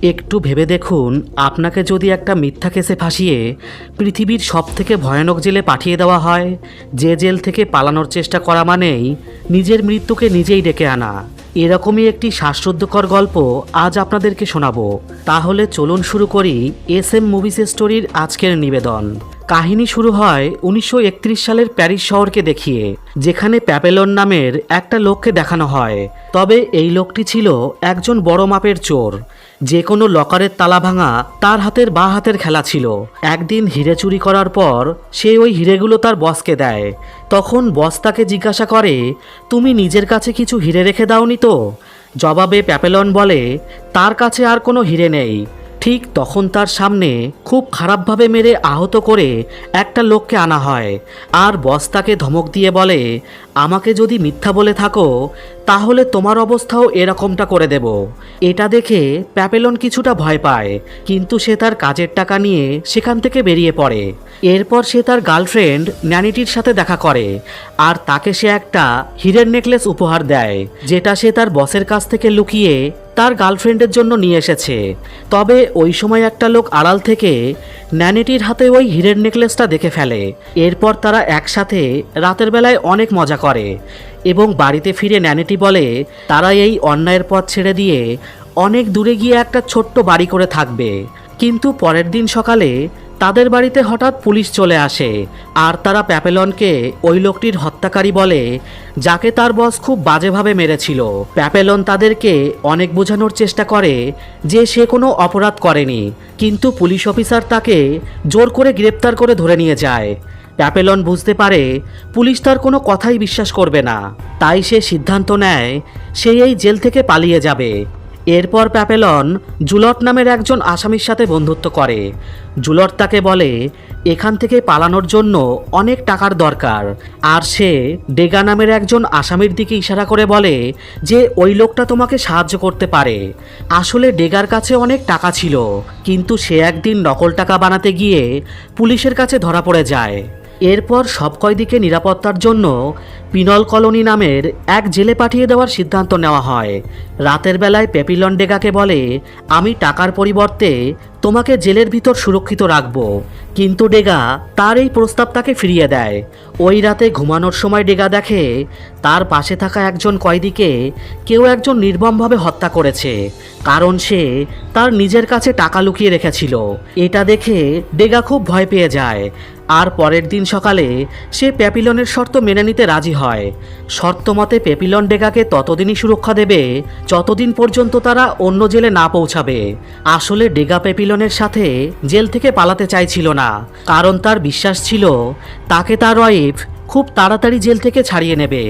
একটু ভেবে দেখুন, আপনাকে যদি একটা মিথ্যা কেসে ফাঁসিয়ে পৃথিবীর সবথেকে ভয়ানক জেলে পাঠিয়ে দেওয়া হয়, যে জেল থেকে পালানোর চেষ্টা করা মানেই নিজের মৃত্যুকে নিজেই ডেকে আনা। এরকমই একটি শ্বাসরুদ্ধকর গল্প আজ আপনাদেরকে শোনাবো। তাহলে চলুন শুরু করি SM মুভিজ স্টোরির আজকের নিবেদন। কাহিনী শুরু হয় 1931 সালের প্যারিস শহরকে দেখিয়ে, যেখানে প্যাপেলন নামের একটা লোককে দেখানো হয়। তবে এই লোকটি ছিল একজন বড় মাপের চোর। যে কোনো লকারের তালা ভাঙা তার হাতের বা হাতের খেলা ছিল। একদিন হিরে চুরি করার পর সে ওই হিরেগুলো তার বসকে দেয়। তখন বস তাকে জিজ্ঞাসা করে, তুমি নিজের কাছে কিছু হিরে রেখে দাওনি তো? জবাবে প্যাপেলন বলে, তার কাছে আর কোনো হিরে নেই। ঠিক তখন তার সামনে খুব খারাপভাবে মেরে আহত করে একটা লোককে আনা হয়, আর বস তাকে ধমক দিয়ে বলে, আমাকে যদি মিথ্যা বলে থাকো তাহলে তোমার অবস্থাও এরকমটা করে দেব। এটা দেখে প্যাপেলন কিছুটা ভয় পায়, কিন্তু সে তার কাজের টাকা নিয়ে সেখান থেকে বেরিয়ে পড়ে। এরপর সে তার গার্লফ্রেন্ড ন্যানিটির সাথে দেখা করে, আর তাকে সে একটা হীরের নেকলেস উপহার দেয়, যেটা সে তার বসের কাছ থেকে লুকিয়ে তার গার্লফ্রেন্ডের জন্য নিয়ে এসেছে। তবে ওই সময় একটা লোক আড়াল থেকে ন্যানিটির হাতে ওই হীরের নেকলেসটা দেখে ফেলে। এরপর তারা একসাথে রাতের বেলায় অনেক মজা করে এবং বাড়িতে ফিরে ন্যানিটি বলে তারা এই অন্যায়ের পথ ছেড়ে দিয়ে অনেক দূরে গিয়ে একটা ছোট্ট বাড়ি করে থাকবে। কিন্তু পরের দিন সকালে তাদের বাড়িতে হঠাৎ পুলিশ চলে আসে, আর তারা প্যাপেলনকে ওই লোকটির হত্যাকারী বলে, যাকে তার বস খুব বাজেভাবে মেরেছিল। প্যাপেলন তাদেরকে অনেক বোঝানোর চেষ্টা করে যে সে কোনো অপরাধ করেনি, কিন্তু পুলিশ অফিসার তাকে জোর করে গ্রেপ্তার করে ধরে নিয়ে যায়। প্যাপেলন বুঝতে পারে পুলিশ তার কোনো কথাই বিশ্বাস করবে না, তাই সে সিদ্ধান্ত নেয় সে এই জেল থেকে পালিয়ে যাবে। এরপর প্যাপেলন জুলট নামের একজন আসামির সাথে বন্ধুত্ব করে। জুলট তাকে বলে এখান থেকে পালানোর জন্য অনেক টাকার দরকার, আর সে ডেগা নামের একজন আসামির দিকে ইশারা করে বলে যে ওই লোকটা তোমাকে সাহায্য করতে পারে। আসলে ডেগার কাছে অনেক টাকা ছিল, কিন্তু সে একদিন নকল টাকা বানাতে গিয়ে পুলিশের কাছে ধরা পড়ে যায়। এরপর সব কয়েদিকে নিরাপত্তার জন্য পিনল কলোনি নামের এক জেলে পাঠিয়ে দেওয়ার সিদ্ধান্ত নেওয়া হয়। রাতের বেলায় প্যাপিলন ডেগাকে বলে, আমি টাকার পরিবর্তে তোমাকে জেলের ভিতর সুরক্ষিত রাখব। কিন্তু ডেগা তার এই প্রস্তাব তাকে ফিরিয়ে দেয়। ওই রাতে ঘুমানোর সময় ডেগা দেখে তার পাশে থাকা একজন কয়েদিকে কেউ একজন নির্মমভাবে হত্যা করেছে, কারণ সে তার নিজের কাছে টাকা লুকিয়ে রেখেছিল। এটা দেখে ডেগা খুব ভয় পেয়ে যায়, আর পরের দিন সকালে সে প্যাপিলনের শর্ত মেনে নিতে রাজি হয়। শর্ত মতে প্যাপিলন ডেগাকে ততদিনই সুরক্ষা দেবে যতদিন পর্যন্ত তারা অন্য জেলে না পৌঁছাবে। আসলে ডেগা প্যাপিলনের সাথে জেল থেকে পালাতে চাইছিল না, কারণ তার বিশ্বাস ছিল তাকে তার ওয়াইফ খুব তাড়াতাড়ি জেল থেকে ছাড়িয়ে নেবে।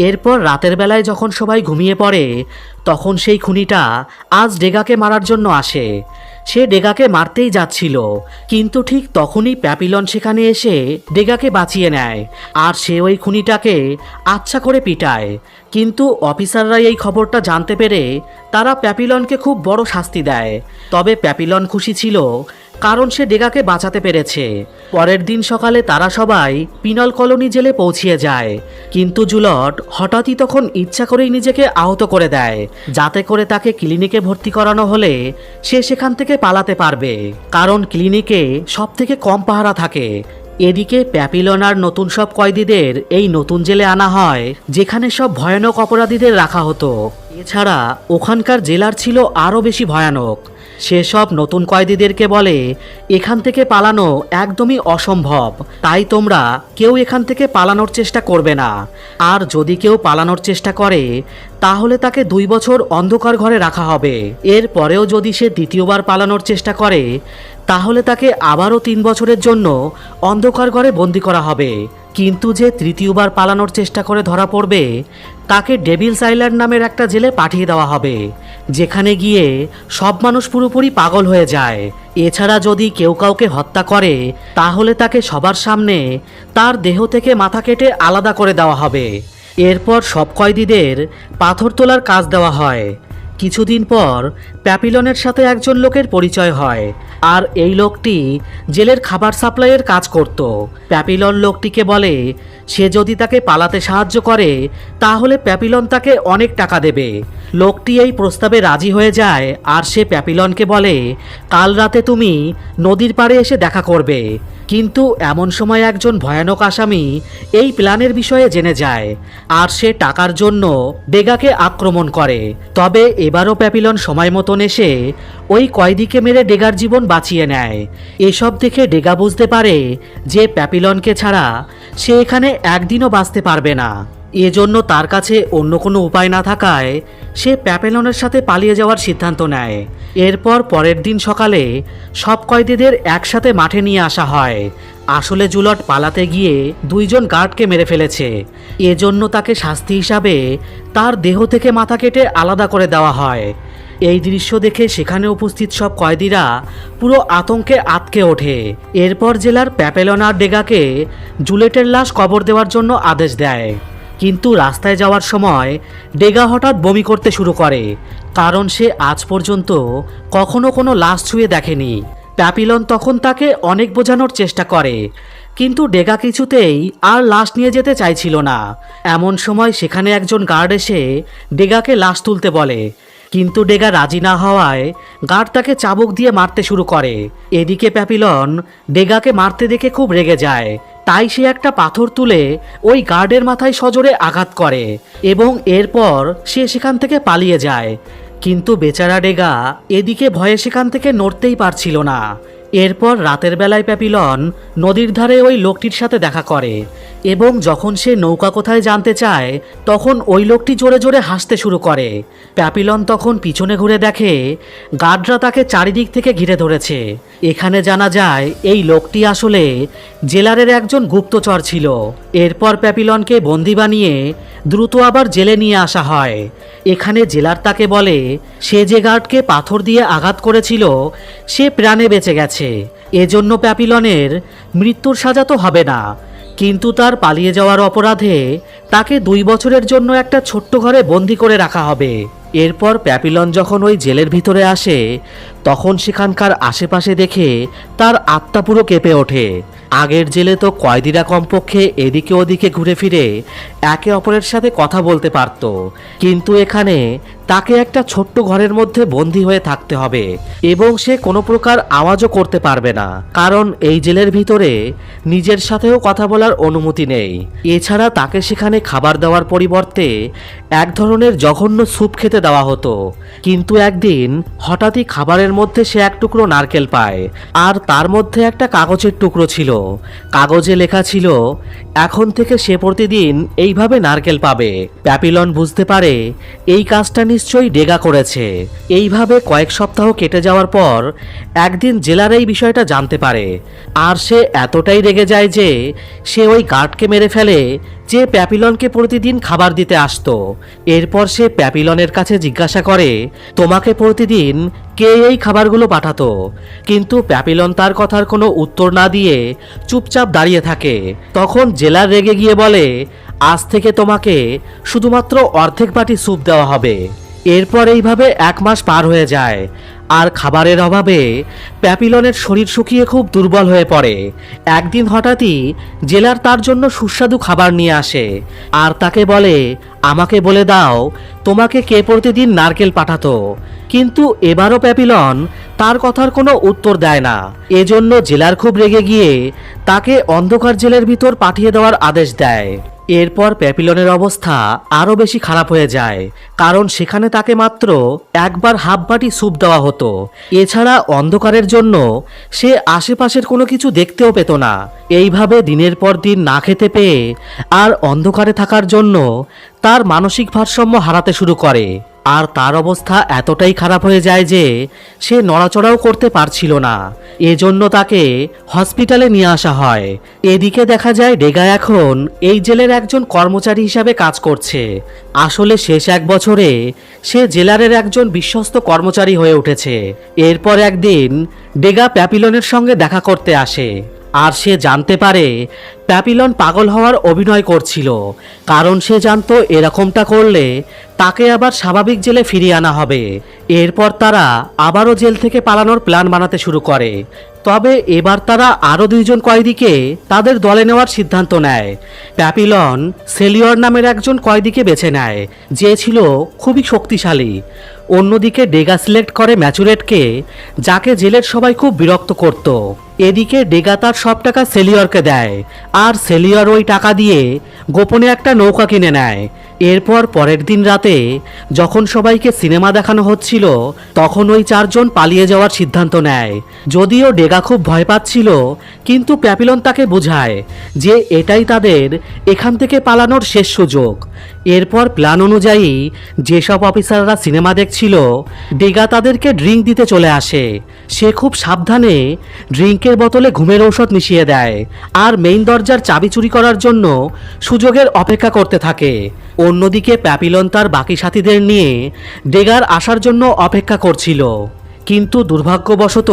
এরপর রাতের বেলায় যখন সবাই ঘুমিয়ে পড়ে, তখন সেই খুনিটা আজ ডেগাকে মারার জন্য আসে। সে ডেগাকে মারতেই যাচ্ছিল, কিন্তু ঠিক তখনই প্যাপিলন সেখানে এসে ডেগাকে বাঁচিয়ে নেয়, আর সে ওই খুনিটাকে আচ্ছা করে পিটায়। কিন্তু অফিসাররা এই খবরটা জানতে পেরে তারা প্যাপিলনকে খুব বড় শাস্তি দেয়। তবে প্যাপিলন খুশি ছিল, কারণ সে ডেগাকে বাঁচাতে পেরেছে। পরের দিন সকালে তারা সবাই পিনল কলোনি জেলে পৌঁছিয়ে যায়, কিন্তু জুলট হঠাৎই তখন ইচ্ছা করেই নিজেকে আহত করে দেয়, যাতে করে তাকে ক্লিনিকে ভর্তি করানো হলে সে সেখান থেকে পালাতে পারবে, কারণ ক্লিনিকে সব থেকে কম পাহারা থাকে। এদিকে প্যাপিলন আর নতুন সব কয়েদিদের এই নতুন জেলে আনা হয়, যেখানে সব ভয়ানক অপরাধীদের রাখা হতো। এছাড়া ওখানকার জেলার ছিল আরও বেশি ভয়ানক। সেসব নতুন কয়েদিদেরকে বলে, এখান থেকে পালানো একদমই অসম্ভব, তাই তোমরা কেউ এখান থেকে পালানোর চেষ্টা করবে না। আর যদি কেউ পালানোর চেষ্টা করে তাহলে তাকে 2 বছর অন্ধকার ঘরে রাখা হবে। এর পরেও যদি সে দ্বিতীয়বার পালানোর চেষ্টা করে তাহলে তাকে আবারও 3 বছরের জন্য অন্ধকার ঘরে বন্দি করা হবে। কিন্তু যে তৃতীয়বার পালানোর চেষ্টা করে ধরা পড়বে তাকে ডেভিলস আইল্যান্ড নামের একটা জেলে পাঠিয়ে দেওয়া হবে, যেখানে গিয়ে সব মানুষ পুরোপুরি পাগল হয়ে যায়। এছাড়া যদি কেউ কাউকে হত্যা করে তাহলে তাকে সবার সামনে তার দেহ থেকে মাথা কেটে আলাদা করে দেওয়া হবে। এরপর সব কয়েদিদের পাথর তোলার কাজ দেওয়া হয়। কিছুদিন পর প্যাপিলনের সাথে একজন লোকের পরিচয় হয়, আর এই লোকটি জেলের খাবার সাপ্লাইয়ের কাজ করত। প্যাপিলন লোকটিকে বলে সে যদি তাকে পালাতে সাহায্য করে তাহলে প্যাপিলন তাকে অনেক টাকা দেবে। লোকটি এই প্রস্তাবে রাজি হয়ে যায় আর সে প্যাপিলনকে বলে কাল রাতে তুমি নদীর পাড়ে এসে দেখা করবে। কিন্তু এমন সময় একজন ভয়ানক আসামি এই প্ল্যানের বিষয়ে জেনে যায় আর সে টাকার জন্য ডেগাকে আক্রমণ করে। তবে এবারও প্যাপিলন সময় মতন এসে ওই কয়েদিকে মেরে ডেগার জীবন বাঁচিয়ে নেয়। এসব দেখে ডেগা বুঝতে পারে যে প্যাপিলনকে ছাড়া সে এখানে একদিনও বাঁচতে পারবে না। এজন্য তার কাছে অন্য কোনো উপায় না থাকায় সে প্যাপিলনের সাথে পালিয়ে যাওয়ার সিদ্ধান্ত নেয়। এরপর পরের দিন সকালে সব কয়েদিদের একসাথে মাঠে নিয়ে আসা হয়। আসলে জুলট পালাতে গিয়ে দুইজন গার্ডকে মেরে ফেলেছে। এজন্য তাকে শাস্তি হিসাবে তার দেহ থেকে মাথা কেটে আলাদা করে দেওয়া হয়। এই দৃশ্য দেখে সেখানে উপস্থিত সব কয়েদিরা পুরো আতঙ্কে আঁতকে ওঠে। এরপর জেলার প্যাপিলন আর ডেগাকে জুলেটের লাশ কবর দেওয়ার জন্য আদেশ দেয়। কিন্তু রাস্তায় যাওয়ার সময় ডেগা হঠাৎ বমি করতে শুরু করে, কারণ সে আজ পর্যন্ত কখনো কোনো লাশ ছুঁয়ে দেখেনি। প্যাপিলন তখন তাকে অনেক বোঝানোর চেষ্টা করে, কিন্তু ডেগা কিছুতেই আর লাশ নিয়ে যেতে চাইছিল না। এমন সময় সেখানে একজন গার্ড এসে ডেগাকে লাশ তুলতে বলে, কিন্তু ডেগা রাজি না হওয়ায় গার্ড তাকে চাবুক দিয়ে মারতে শুরু করে। এদিকে প্যাপিলন ডেগাকে মারতে দেখে খুব রেগে যায়, তাই সে একটা পাথর তুলে ওই গার্ডের মাথায় সজোরে আঘাত করে এবং এরপর সে সেখান থেকে পালিয়ে যায়। কিন্তু বেচারা ডেগা এদিকে ভয়ে সেখান থেকে নড়তেই পারছিল না। এরপর রাতের বেলায় প্যাপিলন নদীর ধারে ওই লোকটির সাথে দেখা করে এবং যখন সে নৌকা কোথায় জানতে চায় তখন ওই লোকটি জোরে জোরে হাসতে শুরু করে। প্যাপিলন তখন পিছনে ঘুরে দেখে গার্ডরা তাকে চারিদিক থেকে ঘিরে ধরেছে। এখানে জানা যায় এই লোকটি আসলে জেলারের একজন গুপ্তচর ছিল। এরপর প্যাপিলনকে বন্দি বানিয়ে দ্রুত আবার জেলে নিয়ে আসা হয়। এখানে জেলার তাকে বলে সে যে গার্ডকে পাথর দিয়ে আঘাত করেছিল সে প্রাণে বেঁচে গেছে, এজন্য প্যাপিলনের মৃত্যুর সাজা তো হবে না, কিন্তু তার পালিয়ে যাওয়ার অপরাধে তাকে 2 বছরের জন্য একটা ছোট্ট ঘরে বন্দি করে রাখা হবে। এরপর প্যাপিলন যখন ওই জেলের ভিতরে আসে তখন সেখানকার আশেপাশে দেখে তার আত্মা পুরো কেঁপে ওঠে। আগের জেলে তো কয়েদিরা কমপক্ষে এদিকে ওদিকে ঘুরে ফিরে একে অপরের সাথে কথা বলতে পারত, কিন্তু এখানে তাকে একটা ছোট্ট ঘরের মধ্যে বন্দি হয়ে থাকতে হবে এবং সে কোনো প্রকার আওয়াজও করতে পারবে না, কারণ এই জেলের ভিতরে নিজের সাথেও কথা বলার অনুমতি নেই। এছাড়া তাকে সেখানে খাবার দেওয়ার পরিবর্তে এক ধরনের জঘন্য স্যুপ খেতে দেওয়া হতো। কিন্তু একদিন হঠাৎই খাবারের মধ্যে সে এক টুকরো নারকেল পায় আর তার মধ্যে একটা কাগজের টুকরো ছিল। কাগজে লেখা ছিল এখন থেকে সে প্রতিদিন এইভাবে নারকেল পাবে। প্যাপিলন বুঝতে পারে এই কাজটা নিশ্চয়ই ডেগা করেছে। এইভাবে কয়েক সপ্তাহ কেটে যাওয়ার পর একদিন জেলার এই বিষয়টা জানতে পারে আর সে এতটাই রেগে যায় যে সে ওই গার্ডকে মেরে ফেলে যে প্যাপিলনকে প্রতিদিন খাবার দিতে আসতো। এরপর সে প্যাপিলনের কাছে জিজ্ঞাসা করে তোমাকে প্রতিদিন কে এই খাবারগুলো পাঠাতো, কিন্তু প্যাপিলন তার কথার কোনো উত্তর না দিয়ে চুপচাপ দাঁড়িয়ে থাকে। তখন জেলার রেগে গিয়ে বলে আজ থেকে তোমাকে শুধুমাত্র অর্ধেক বাটি স্যুপ দেওয়া হবে। এরপর এইভাবে 1 মাস পার হয়ে যায় আর খাবারের অভাবে প্যাপিলনের শরীর শুকিয়ে খুব দুর্বল হয়ে পড়ে। একদিন হঠাৎই জেলার তার জন্য সুস্বাদু খাবার নিয়ে আসে আর তাকে বলে আমাকে বলে দাও তোমাকে কে প্রতিদিন নারকেল পাঠাতো, কিন্তু এবারও প্যাপিলন তার কথার কোনো উত্তর দেয় না। এজন্য জেলার খুব রেগে গিয়ে তাকে অন্ধকার জেলের ভিতর পাঠিয়ে দেওয়ার আদেশ দেয়। এরপর প্যাপিলনের অবস্থা আরও বেশি খারাপ হয়ে যায়, কারণ সেখানে তাকে মাত্র একবার হাফ বাটি স্যুপ দেওয়া হতো। এছাড়া অন্ধকারের জন্য সে আশেপাশের কোনো কিছু দেখতেও পেত না। এইভাবে দিনের পর দিন না খেতে পেয়ে আর অন্ধকারে থাকার জন্য তার মানসিক ভারসাম্য হারাতে শুরু করে আর তার অবস্থা এতটাই খারাপ হয়ে যায় যে সে নড়াচড়াও করতে পারছিল না। এজন্য তাকে হসপিটালে নিয়ে আসা হয়। এদিকে দেখা যায় ডেগা এখন এই জেলের একজন কর্মচারী হিসাবে কাজ করছে। আসলে শেষ 1 বছরে সে জেলারের একজন বিশ্বস্ত কর্মচারী হয়ে উঠেছে। এরপর একদিন ডেগা প্যাপিলনের সঙ্গে দেখা করতে আসে আর সে জানতে পারে প্যাপিলন পাগল হওয়ার অভিনয় করছিল, কারণ সে জানতো এরকমটা করলে তাকে আবার স্বাভাবিক জেলে ফিরিয়ে আনা হবে। এরপর তারা আবারও জেল থেকে পালানোর প্ল্যান বানাতে শুরু করে। তবে এবার তারা আরও দুইজন কয়েদিকে তাদের দলে নেওয়ার সিদ্ধান্ত নেয়। প্যাপিলন সেলিয়র নামের একজন কয়েদিকে বেছে নেয়, যে ছিল খুবই শক্তিশালী। অন্যদিকে ডেগা সিলেক্ট করে ম্যাচুরেটকে, যাকে জেলের সবাই খুব বিরক্ত করত। এদিকে ডেগা তার সব টাকা সেলিয়রকে দেয়, আর সেলিয়র ওই টাকা দিয়ে গোপনে একটা নৌকা কিনে নেয়। এরপর পরের দিন রাতে যখন সবাইকে সিনেমা দেখানো হচ্ছিল, তখন ওই চারজন পালিয়ে যাওয়ার সিদ্ধান্ত নেয়। যদিও ডেগা খুব ভয় পাচ্ছিল, কিন্তু প্যাপিলন তাকে বোঝায় যে এটাই তাদের এখান থেকে পালানোর শেষ সুযোগ। এরপর প্ল্যান অনুযায়ী যেসব অফিসাররা সিনেমা দেখছিল, ডেগা তাদেরকে ড্রিঙ্ক দিতে চলে আসে। সে খুব সাবধানে ড্রিঙ্কের বোতলে ঘুমের ঔষধ মিশিয়ে দেয়, আর মেইন দরজার চাবি চুরি করার জন্য সুযোগের অপেক্ষা করতে থাকে। অন্যদিকে প্যাপিলন তার বাকি সাথীদের নিয়ে ডেগার আসার জন্য অপেক্ষা করছিল, কিন্তু দুর্ভাগ্যবশত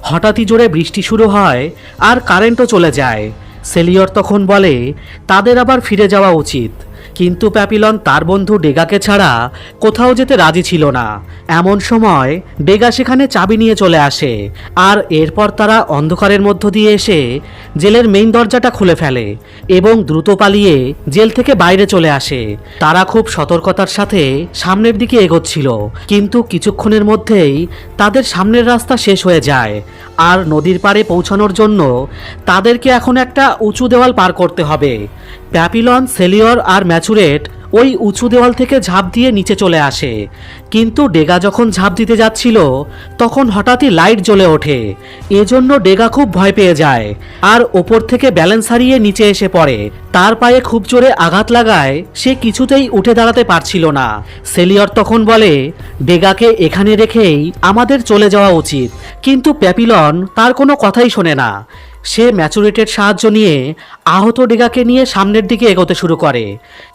হঠাৎই জোরে বৃষ্টি শুরু হয় আর কারেন্টও চলে যায়। সেলিয়র তখন বলে তাদের আবার ফিরে যাওয়া উচিত, কিন্তু প্যাপিলন তার বন্ধু ডেগাকে ছাড়া কোথাও যেতে রাজি ছিল না। এমন সময় ডেগা সেখানে চাবি নিয়ে চলে আসে, আর এরপর তারা অন্ধকারের মধ্য দিয়ে এসে জেলের মেইন দরজাটা খুলে ফেলে এবং দ্রুত পালিয়ে জেল থেকে বাইরে চলে আসে। তারা খুব সতর্কতার সাথে সামনের দিকে এগোচ্ছিল, কিন্তু কিছুক্ষণের মধ্যেই তাদের সামনের রাস্তা শেষ হয়ে যায়, আর নদীর পাড়ে পৌঁছানোর জন্য তাদেরকে এখন একটা উঁচু দেওয়াল পার করতে হবে। প্যাপিলন, সেলিয়র আর ম্যাচুরেট ওই উঁচু দেওয়াল থেকে ঝাঁপ দিয়ে নিচে চলে আসে, কিন্তু ডেগা যখন ঝাঁপ দিতে যাচ্ছিল তখন হঠাৎই লাইট জ্বলে ওঠে। এজন্য ডেগা খুব ভয় পেয়ে যায় আর ওপর থেকে ব্যালেন্স হারিয়ে নিচে এসে পড়ে। তার পায়ে খুব জোরে আঘাত লাগায় সে কিছুতেই উঠে দাঁড়াতে পারছিল না। সেলিয়র তখন বলে ডেগাকে এখানে রেখেই আমাদের চলে যাওয়া উচিত, কিন্তু প্যাপিলন তার কোনো কথাই শোনে না। সে ম্যাচুরেটের সাহায্য নিয়ে আহত ডেগাকে নিয়ে সামনের দিকে এগোতে শুরু করে।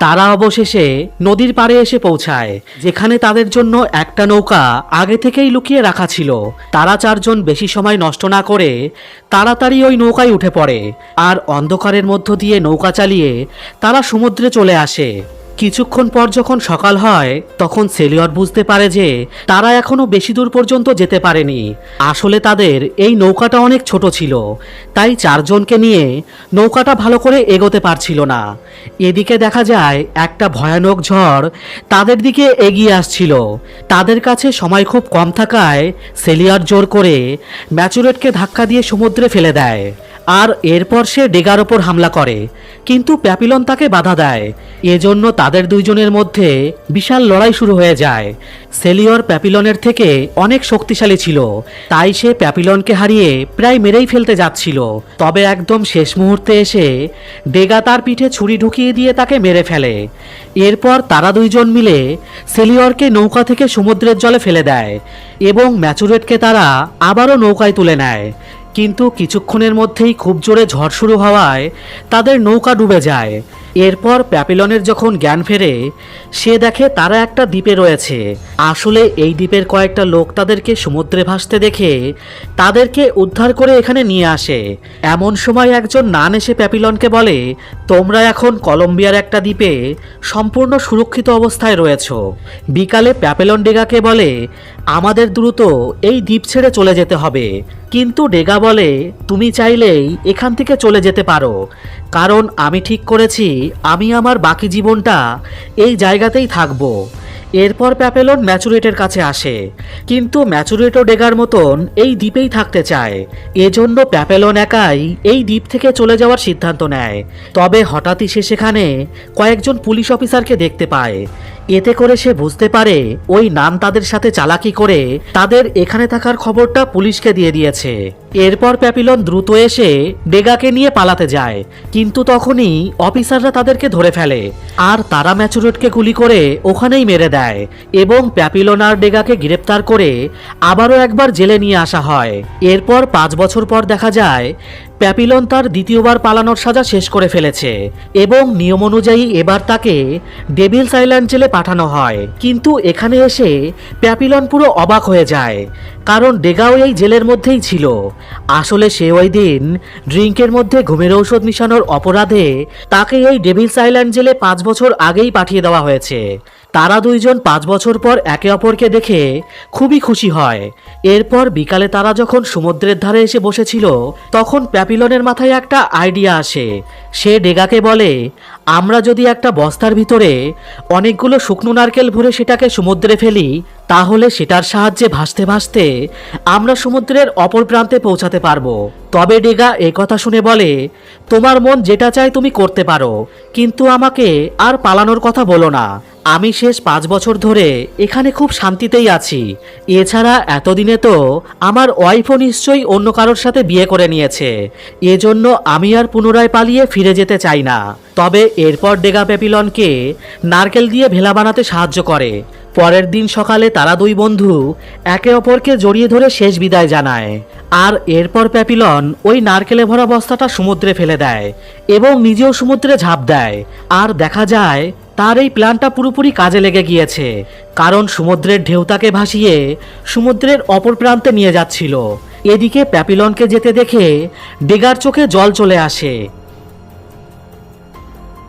তারা অবশেষে নদীর পাড়ে এসে পৌঁছায়, যেখানে তাদের জন্য একটা নৌকা আগে থেকেই লুকিয়ে রাখা ছিল। তারা চারজন বেশি সময় নষ্ট না করে তাড়াতাড়ি ওই নৌকায় উঠে পড়ে, আর অন্ধকারের মধ্য দিয়ে নৌকা চালিয়ে তারা সমুদ্রে চলে আসে। কিছুক্ষণ পর যখন সকাল হয়, তখন সেলিয়র বুঝতে পারে যে তারা এখনো বেশি দূর পর্যন্ত যেতে পারেনি। আসলে তাদের এই নৌকাটা অনেক ছোট ছিল, তাই চারজনকে নিয়ে নৌকাটা ভালো করে এগোতে পারছিল না। এদিকে দেখা যায় একটা ভয়ানক ঝড় তাদের দিকে এগিয়ে আসছিল। তাদের কাছে সময় খুব কম থাকায় সেলিয়র জোর করে ম্যাচুরেটকে ধাক্কা দিয়ে সমুদ্রে ফেলে দেয়, আর এরপর সে ডেগার ওপর হামলা করে, কিন্তু প্যাপিলন তাকে বাধা দেয়। এজন্য তাদের দুইজনের মধ্যে বিশাল লড়াই শুরু হয়ে যায়। সেলিয়র প্যাপিলনের থেকে অনেক শক্তিশালী ছিল, তাই সে প্যাপিলনকে হারিয়ে প্রায় মেরেই ফেলতে যাচ্ছিল। তবে একদম শেষ মুহূর্তে এসে ডেগা তার পিঠে ছুরি ঢুকিয়ে দিয়ে তাকে মেরে ফেলে। এরপর তারা দুইজন মিলে সেলিয়রকে নৌকা থেকে সমুদ্রের জলে ফেলে দেয় এবং ম্যাচুরেটকে তারা আবারও নৌকায় তুলে নেয়। কিন্তু কিছুক্ষণের মধ্যেই খুব জোরে ঝড় শুরু হওয়ায় তাদের নৌকা ডুবে যায়। এরপর প্যাপিলনের যখন জ্ঞান ফেরে, সে দেখে তারা একটা দ্বীপে রয়েছে। আসলে এই দ্বীপের কয়েকটা লোক তাদেরকে সমুদ্রে ভাসতে দেখে তাদেরকে উদ্ধার করে এখানে নিয়ে আসে। এমন সময় একজন নান এসে প্যাপিলনকে বলে, তোমরা এখন কলম্বিয়ার একটা দ্বীপে সম্পূর্ণ সুরক্ষিত অবস্থায় রয়েছ। বিকালে প্যাপিলন ডেগাকে বলে, আমাদের দ্রুত এই দ্বীপ ছেড়ে চলে যেতে হবে। কিন্তু ডেগা বলে, তুমি চাইলেই এখান থেকে চলে যেতে পারো, কারণ আমি ঠিক করেছি আমি আমার বাকি জীবনটা এই জায়গাতেই থাকবো। এরপর প্যাপিলন ম্যাচুরেটের কাছে আসে, কিন্তু ম্যাচুরেটও ডেগার মতন এই দ্বীপেই থাকতে চায়। এজন্য প্যাপিলন একাই এই দ্বীপ থেকে চলে যাওয়ার সিদ্ধান্ত নেয়। তবে হঠাৎই সে সেখানে কয়েকজন পুলিশ অফিসারকে দেখতে পায়। এতে করে সে বুঝতে পারে ওই নাম তাদের সাথে চালাকি করে তাদের এখানে থাকার খবরটা পুলিশকে দিয়ে দিয়েছে। এরপর প্যাপিলন দ্রুত এসে ডেগাকে নিয়ে পালাতে যায়, কিন্তু তখনই অফিসাররা তাদেরকে ধরে ফেলে, আর তারা ম্যাচুরেটকে গুলি করে ওখানেই মেরে দেয় এবং প্যাপিলন আর ডেগাকে গ্রেপ্তার করে আবারও একবার জেলে নিয়ে আসা হয়। এরপর 5 বছর পর দেখা যায় প্যাপিলন তার দ্বিতীয়বার পালানোর সাজা শেষ করে ফেলেছে এবং নিয়ম অনুযায়ী এবার তাকে ডেভিলস আইল্যান্ড জেলে পাঠানো হয়। কিন্তু এখানে এসে প্যাপিলন পুরো অবাক হয়ে যায়, কারণ ডেগাও এই জেলের মধ্যেই ছিল। আসলে সে ওই দিন ড্রিঙ্কের মধ্যে ঘুমের ঔষধ মিশানোর অপরাধে তাকে এই ডেভিলস আইল্যান্ড জেলে 5 বছর আগেই পাঠিয়ে দেওয়া হয়েছে। তারা দুইজন 5 বছর পর একে অপরকে দেখে খুবই খুশি হয়। এরপর বিকালে তারা যখন সমুদ্রের ধারে এসে বসেছিল, তখন প্যাপিলনের মাথায় একটা আইডিয়া আসে। সে ডেগাকে বলে, আমরা যদি একটা বস্তার ভিতরে অনেকগুলো শুকনো নারকেল ভরে সেটাকে সমুদ্রে ফেলি, তাহলে সেটার সাহায্যে ভাসতে ভাসতে আমরা সমুদ্রের অপর প্রান্তে পৌঁছাতে পারবো। তবে ডেগা এই কথা শুনে বলে, তোমার মন যেটা চায় তুমি করতে পারো, কিন্তু আমাকে আর পালানোর কথা বলো না। আমি শেষ 5 বছর ধরে এখানে খুব শান্তিতেই আছি। এছাড়া এতদিনে তো আমার ওয়াইফও নিশ্চয়ই অন্য কারোর সাথে বিয়ে করে নিয়েছে। এজন্য আমি আর পুনরায় পালিয়ে ফিরে যেতে চাই না। তবে এরপর ডেগা প্যাপিলনকে নারকেল দিয়ে ভেলা বানাতে সাহায্য করে। পরের দিন সকালে তারা দুই বন্ধু একে অপরকে জড়িয়ে ধরে শেষ বিদায় জানায়। আর এরপর প্যাপিলন ওই নারকেলে ভরা বস্তাটা সমুদ্রে ফেলে দেয় এবং নিজেও সমুদ্রে ঝাঁপ দেয়। আর দেখা যায় তার এই প্ল্যানটা পুরোপুরি কাজে লেগে গিয়েছে, কারণ সমুদ্রের ঢেউ তাকে ভাসিয়ে সমুদ্রের অপর প্রান্তে নিয়ে যাচ্ছিল। এদিকে প্যাপিলনকে যেতে দেখে ডেগার চোখে জল চলে আসে।